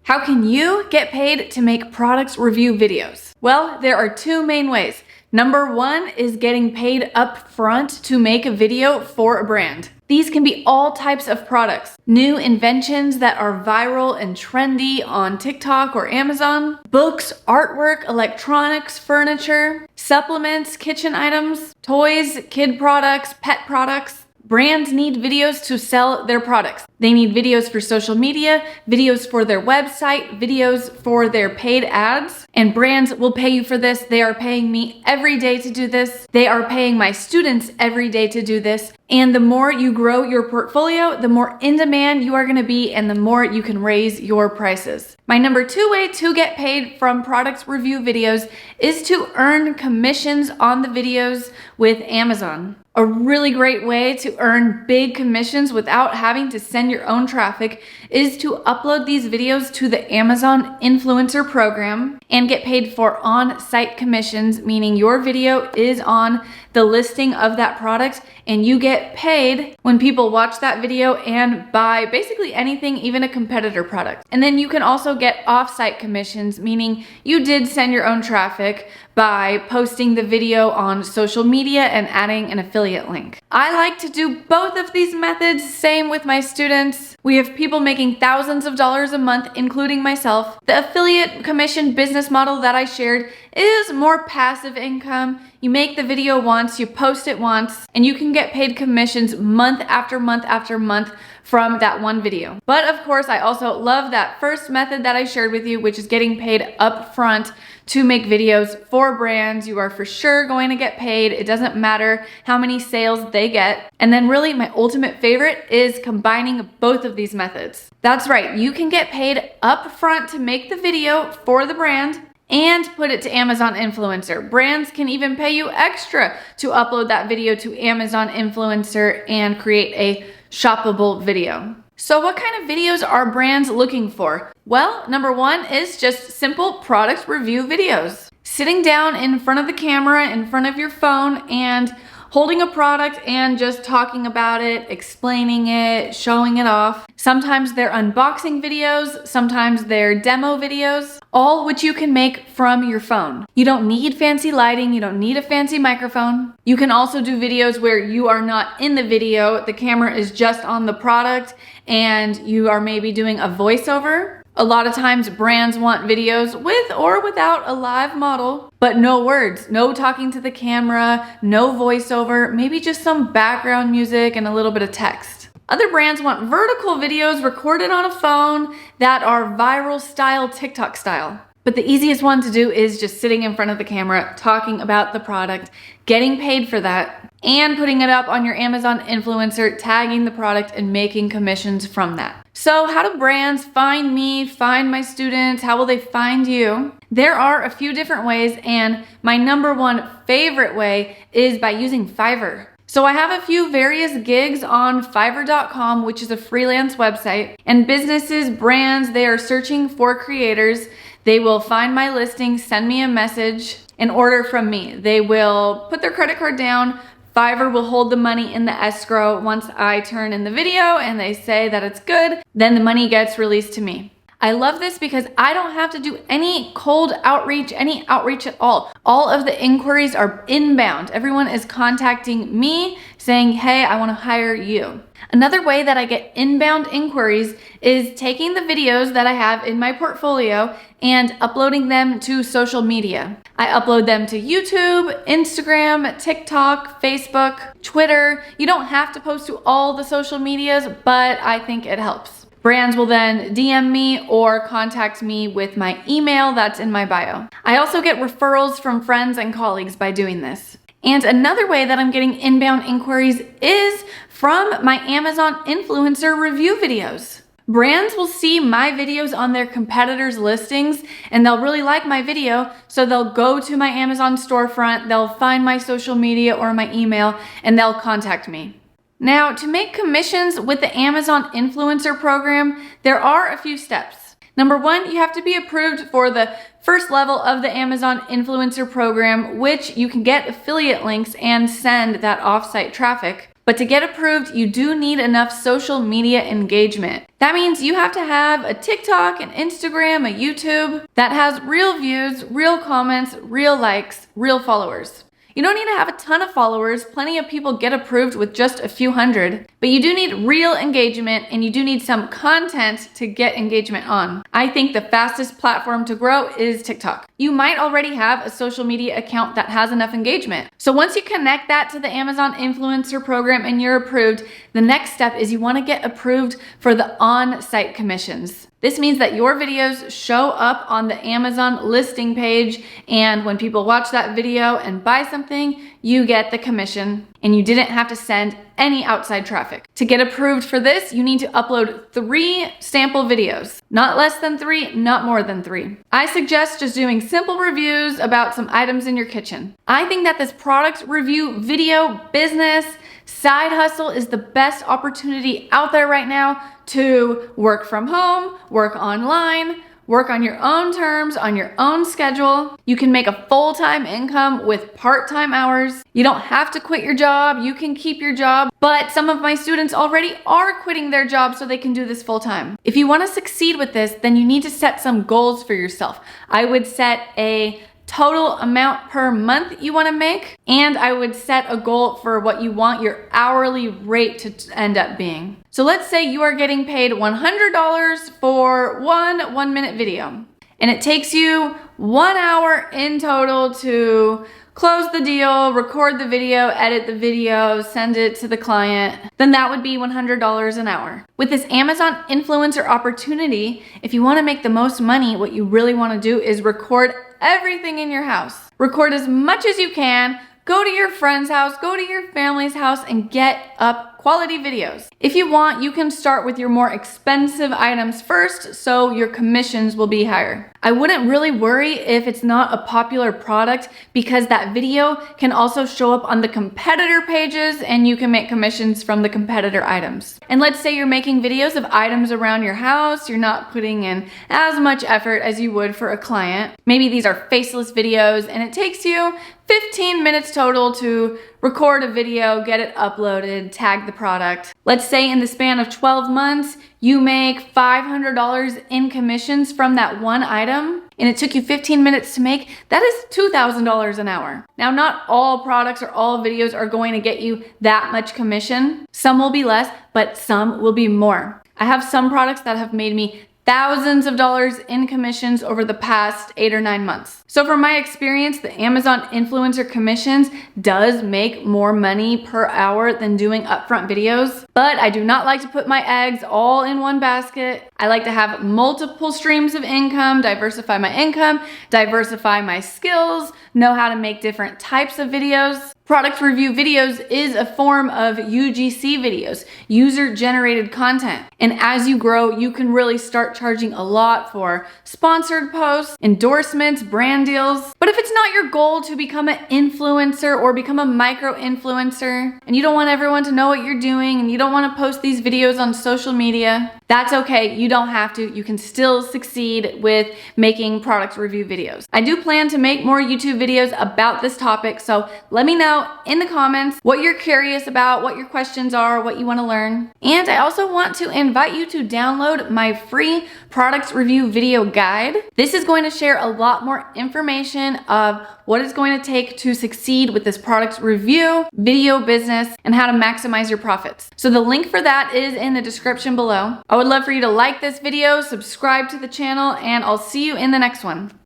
How can you get paid to make products review videos? Well, there are two main ways. Number one is getting paid up front to make a video for a brand. These can be all types of products. New inventions that are viral and trendy on TikTok or Amazon, books, artwork, electronics, furniture, supplements, kitchen items, toys, kid products, pet products. Brands need videos to sell their products. They need videos for social media, videos for their website, videos for their paid ads, and brands will pay you for this. They are paying me every day to do this. They are paying my students every day to do this. And the more you grow your portfolio, the more in demand you are going to be and the more you can raise your prices. My number two way to get paid from products review videos is to earn commissions on the videos with Amazon. A really great way to earn big commissions without having to send your own traffic is to upload these videos to the Amazon influencer program and get paid for on-site commissions, meaning your video is on the listing of that product and you get paid when people watch that video and buy basically anything, even a competitor product. And then you can also get off-site commissions, meaning you did send your own traffic by posting the video on social media and adding an affiliate link. I like to do both of these methods, same with my students. We have people making thousands of dollars a month, including myself. The affiliate commission business model that I shared is more passive income. You make the video once, you post it once, and you can get paid commissions month after month after month from that one video. But of course, I also love that first method that I shared with you, which is getting paid up front to make videos for brands. You are for sure going to get paid. It doesn't matter how many sales they get. And then really my ultimate favorite is combining both of these methods. That's right, you can get paid up front to make the video for the brand and put it to Amazon Influencer. Brands can even pay you extra to upload that video to Amazon Influencer and create a shoppable video. So what kind of videos are brands looking for? Well, number one is just simple product review videos. Sitting down in front of the camera, in front of your phone, and holding a product and just talking about it, explaining it, showing it off. Sometimes they're unboxing videos, sometimes they're demo videos, all which you can make from your phone. You don't need fancy lighting, you don't need a fancy microphone. You can also do videos where you are not in the video, the camera is just on the product and you are maybe doing a voiceover. A lot of times brands want videos with or without a live model, but no words, no talking to the camera, no voiceover, maybe just some background music and a little bit of text. Other brands want vertical videos recorded on a phone that are viral style, TikTok style. But the easiest one to do is just sitting in front of the camera, talking about the product, getting paid for that, and putting it up on your Amazon influencer, tagging the product and making commissions from that. So how do brands find me, find my students? How will they find you? There are a few different ways, and my number one favorite way is by using Fiverr. So I have a few various gigs on Fiverr.com, which is a freelance website, and businesses, brands, they are searching for creators. They will find my listing, send me a message, and order from me. They will put their credit card down. Fiverr will hold the money in the escrow. Once I turn in the video and they say that it's good, then the money gets released to me. I love this because I don't have to do any cold outreach, any outreach at all. All of the inquiries are inbound. Everyone is contacting me saying, hey, I want to hire you. Another way that I get inbound inquiries is taking the videos that I have in my portfolio and uploading them to social media. I upload them to YouTube, Instagram, TikTok, Facebook, Twitter. You don't have to post to all the social medias, but I think it helps. Brands will then DM me or contact me with my email that's in my bio. I also get referrals from friends and colleagues by doing this. And another way that I'm getting inbound inquiries is from my Amazon influencer review videos. Brands will see my videos on their competitors' listings and they'll really like my video, so they'll go to my Amazon storefront, they'll find my social media or my email, and they'll contact me. Now, to make commissions with the Amazon influencer program, there are a few steps. Number one, you have to be approved for the first level of the Amazon influencer program, which you can get affiliate links and send that offsite traffic. But to get approved, you do need enough social media engagement. That means you have to have a TikTok, an Instagram, a YouTube that has real views, real comments, real likes, real followers. You don't need to have a ton of followers. Plenty of people get approved with just a few hundred, but you do need real engagement and you do need some content to get engagement on. I think the fastest platform to grow is TikTok. You might already have a social media account that has enough engagement. So once you connect that to the Amazon Influencer Program and you're approved, the next step is you want to get approved for the on-site commissions. This means that your videos show up on the Amazon listing page, and when people watch that video and buy something, you get the commission, and you didn't have to send any outside traffic. To get approved for this, you need to upload 3 sample videos. Not less than 3, not more than 3. I suggest just doing simple reviews about some items in your kitchen. I think that this product review video business side hustle is the best opportunity out there right now to work from home, work online, work on your own terms, on your own schedule. You can make a full-time income with part-time hours. You don't have to quit your job. You can keep your job. But some of my students already are quitting their job so they can do this full-time. If you want to succeed with this, then you need to set some goals for yourself. I would set a total amount per month you want to make, and I would set a goal for what you want your hourly rate to end up being. So let's say you are getting paid $100 for one 1-minute video, and it takes you 1 hour in total to close the deal, record the video, edit the video, send it to the client, then that would be $100 an hour. With this Amazon influencer opportunity, if you want to make the most money, what you really want to do is record everything in your house. Record as much as you can, go to your friend's house, go to your family's house, and get up quality videos. If you want, you can start with your more expensive items first, so your commissions will be higher. I wouldn't really worry if it's not a popular product, because that video can also show up on the competitor pages and you can make commissions from the competitor items. And let's say you're making videos of items around your house, you're not putting in as much effort as you would for a client. Maybe these are faceless videos and it takes you 15 minutes total to record a video, get it uploaded, tag the product. Let's say in the span of 12 months, you make $500 in commissions from that one item, and it took you 15 minutes to make. That is $2,000 an hour. Now, not all products or all videos are going to get you that much commission. Some will be less, but some will be more. I have some products that have made me thousands of dollars in commissions over the past 8 or 9 months. So from my experience, the Amazon influencer commissions does make more money per hour than doing upfront videos, but I do not like to put my eggs all in one basket. I like to have multiple streams of income, diversify my skills, know how to make different types of videos. Product review videos is a form of UGC videos, user-generated content. And as you grow, you can really start charging a lot for sponsored posts, endorsements, brand deals. But if it's not your goal to become an influencer or become a micro-influencer, and you don't want everyone to know what you're doing, and you don't want to post these videos on social media, that's okay. You don't have to. You can still succeed with making product review videos. I do plan to make more YouTube videos about this topic, so let me know in the comments what you're curious about, what your questions are, what you want to learn. And I also want to invite you to download my free product review video guide. This is going to share a lot more information of what it's going to take to succeed with this product review video business and how to maximize your profits. So the link for that is in the description below. I would love for you to like this video, subscribe to the channel, and I'll see you in the next one.